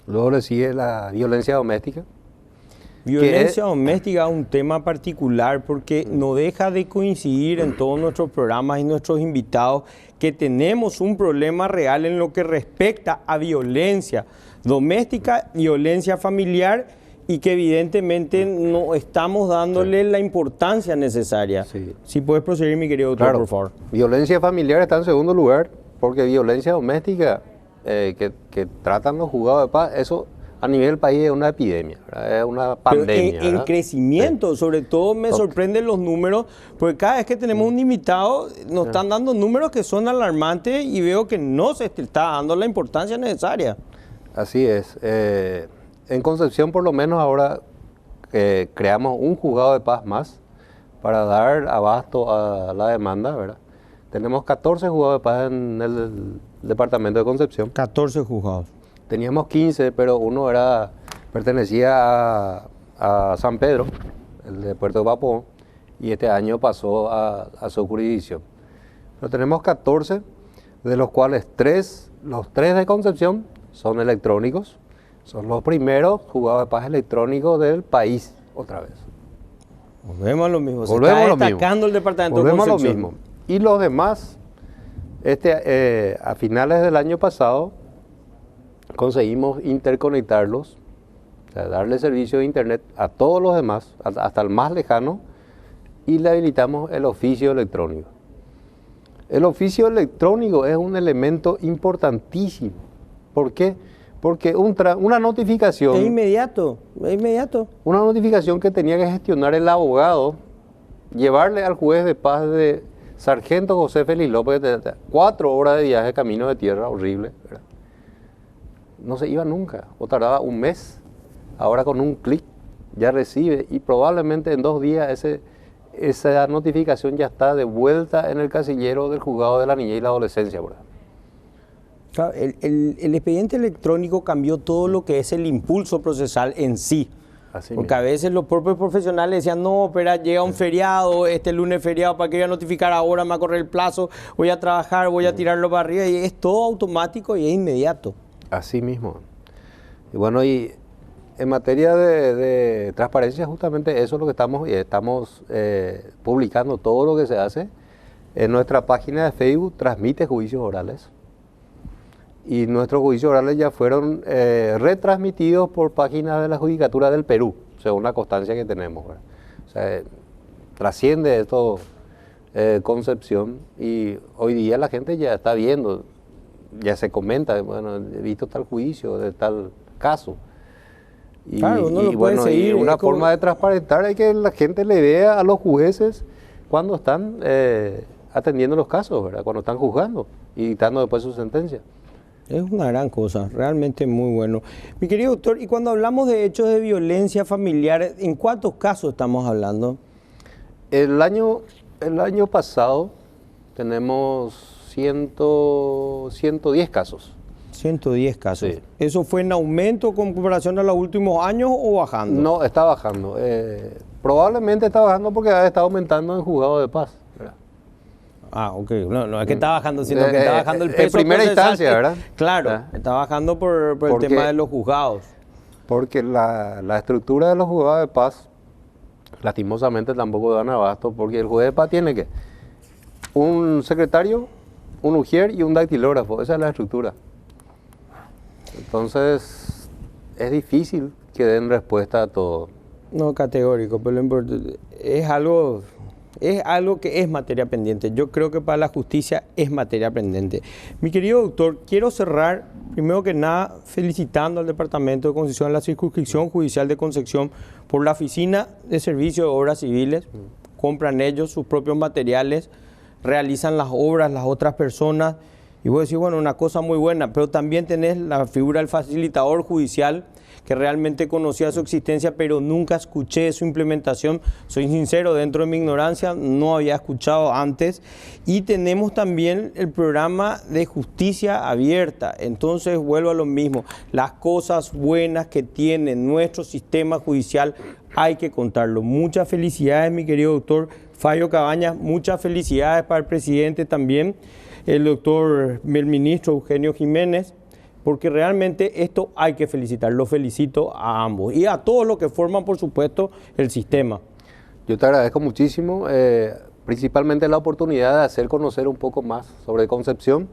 Speaker 2: Luego le sigue la violencia doméstica.
Speaker 1: Violencia doméstica es un tema particular porque no deja de coincidir en todos nuestros programas y nuestros invitados que tenemos un problema real en lo que respecta a violencia doméstica, violencia familiar, y que evidentemente no estamos dándole la importancia necesaria.
Speaker 2: Sí.
Speaker 1: Si puedes proseguir, mi querido doctor,
Speaker 2: claro, por
Speaker 1: favor.
Speaker 2: Violencia familiar está en segundo lugar, porque violencia doméstica que tratan los juzgados de paz, eso a nivel país es una epidemia, ¿verdad? Es una pandemia.
Speaker 1: Pero en crecimiento, sí. Sobre todo me sorprenden los números, porque cada vez que tenemos un invitado nos están dando números que son alarmantes y veo que no se está dando la importancia necesaria.
Speaker 2: Así es. En Concepción, por lo menos ahora, creamos un juzgado de paz más para dar abasto a la demanda, ¿verdad? Tenemos 14 juzgados de paz en el departamento de Concepción.
Speaker 1: 14 juzgados.
Speaker 2: Teníamos 15, pero uno pertenecía a San Pedro, el de Puerto Papón, y este año pasó a su jurisdicción. Pero tenemos 14, de los cuales los 3 de Concepción son electrónicos. Son los primeros juzgados de paz electrónicos del país, otra vez.
Speaker 1: Volvemos a lo mismo.
Speaker 2: Volvemos
Speaker 1: se está destacando el departamento de Concepción.
Speaker 2: Volvemos a lo mismo. Y los demás, a finales del año pasado, conseguimos interconectarlos, o sea, darle servicio de internet a todos los demás, hasta el más lejano, y le habilitamos el oficio electrónico. El oficio electrónico es un elemento importantísimo. ¿Por qué? Porque una notificación...
Speaker 1: Es inmediato, es inmediato.
Speaker 2: Una notificación que tenía que gestionar el abogado, llevarle al juez de paz de Sargento José Félix López, 4 horas de viaje camino de tierra, horrible, ¿verdad? No se iba nunca, o tardaba un mes. Ahora con un clic ya recibe y probablemente en 2 días esa notificación ya está de vuelta en el casillero del juzgado de la niñez y la adolescencia, ¿verdad?
Speaker 1: Claro, el expediente electrónico cambió todo lo que es el impulso procesal en sí.
Speaker 2: Así
Speaker 1: porque
Speaker 2: mismo.
Speaker 1: A veces los propios profesionales decían, no, pero llega un feriado, este lunes feriado, ¿para qué voy a notificar ahora? Me va a correr el plazo, voy a trabajar, voy a tirarlo para arriba, y es todo automático y es inmediato.
Speaker 2: Así mismo. Y bueno, y en materia de transparencia, justamente eso es lo que estamos publicando, todo lo que se hace. En nuestra página de Facebook transmite juicios orales. Y nuestros juicios orales ya fueron retransmitidos por páginas de la Judicatura del Perú, según la constancia que tenemos, ¿verdad? O sea, trasciende esto Concepción, y hoy día la gente ya está viendo ya se comenta, bueno, he visto tal juicio de tal caso. Y,
Speaker 1: claro, uno lo
Speaker 2: bueno,
Speaker 1: puede seguir,
Speaker 2: y una forma de transparentar es que la gente le vea a los jueces cuando están atendiendo los casos, ¿verdad? Cuando están juzgando y dictando después su sentencia.
Speaker 1: Es una gran cosa, realmente muy bueno. Mi querido doctor, y cuando hablamos de hechos de violencia familiar, ¿en cuántos casos estamos hablando?
Speaker 2: El año pasado tenemos 110 casos.
Speaker 1: 110 casos.
Speaker 2: Sí.
Speaker 1: ¿Eso fue en aumento con comparación a los últimos años o bajando?
Speaker 2: No, está bajando. Probablemente está bajando porque ha estado aumentando en juzgado de paz, ¿verdad?
Speaker 1: Ah, ok. No es que está bajando, sino que está bajando el peso.
Speaker 2: En primera
Speaker 1: procesal.
Speaker 2: instancia, ¿verdad?
Speaker 1: Claro, está bajando por el tema de los juzgados.
Speaker 2: Porque la estructura de los juzgados de paz, lastimosamente tampoco dan abasto, porque el juez de paz tiene que un secretario, un ujier y un dactilógrafo. Esa es la estructura. Entonces, es difícil que den respuesta a todo.
Speaker 1: No categórico, pero lo importante es algo que es materia pendiente. Yo creo que para la justicia es materia pendiente. Mi querido doctor, quiero cerrar, primero que nada, felicitando al Departamento de Concepción, a la Circunscripción Judicial de Concepción, por la Oficina de Servicio de Obras Civiles. Compran ellos sus propios materiales, realizan las obras, las otras personas. Y voy a decir, bueno, una cosa muy buena, pero también tenés la figura del facilitador judicial, que realmente conocía su existencia, pero nunca escuché su implementación. Soy sincero, dentro de mi ignorancia, no había escuchado antes. Y tenemos también el programa de justicia abierta. Entonces, vuelvo a lo mismo. Las cosas buenas que tiene nuestro sistema judicial hay que contarlo. Muchas felicidades, mi querido doctor Fabio Cabañas. Muchas felicidades para el presidente también, el ministro Eugenio Jiménez, porque realmente esto hay que felicitar. Lo felicito a ambos y a todos los que forman, por supuesto, el sistema.
Speaker 2: Yo te agradezco muchísimo, principalmente la oportunidad de hacer conocer un poco más sobre Concepción.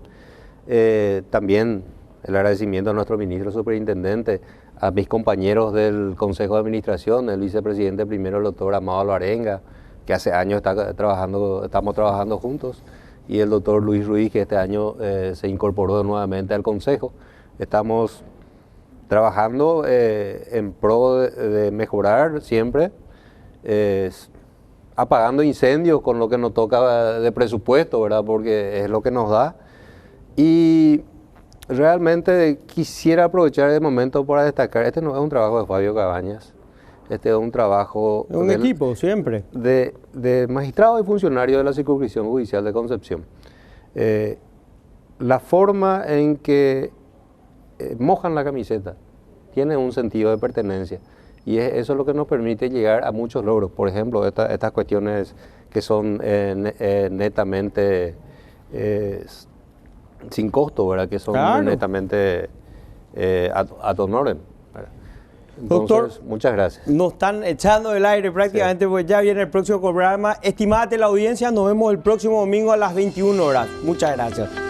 Speaker 2: También el agradecimiento a nuestro ministro superintendente, a mis compañeros del Consejo de Administración, el vicepresidente primero, el doctor Amado Alvarenga, que hace años estamos trabajando juntos, y el doctor Luis Ruiz, que este año se incorporó nuevamente al Consejo. Estamos trabajando en pro de mejorar siempre, apagando incendios con lo que nos toca de presupuesto, ¿verdad? Porque es lo que nos da. Y realmente quisiera aprovechar el momento para destacar, este no es un trabajo de Fabio Cabañas, este es un trabajo...
Speaker 1: Un equipo, siempre.
Speaker 2: De magistrados y funcionarios de la Circunscripción Judicial de Concepción. La forma en que mojan la camiseta tiene un sentido de pertenencia y eso es lo que nos permite llegar a muchos logros. Por ejemplo, estas cuestiones que son netamente sin costo, ¿verdad? Que son claro, netamente ad honorem. Entonces, doctor, muchas gracias.
Speaker 1: Nos están echando del aire prácticamente, sí, pues ya viene el próximo programa. Estimada la audiencia, nos vemos el próximo domingo a las 21 horas. Muchas gracias.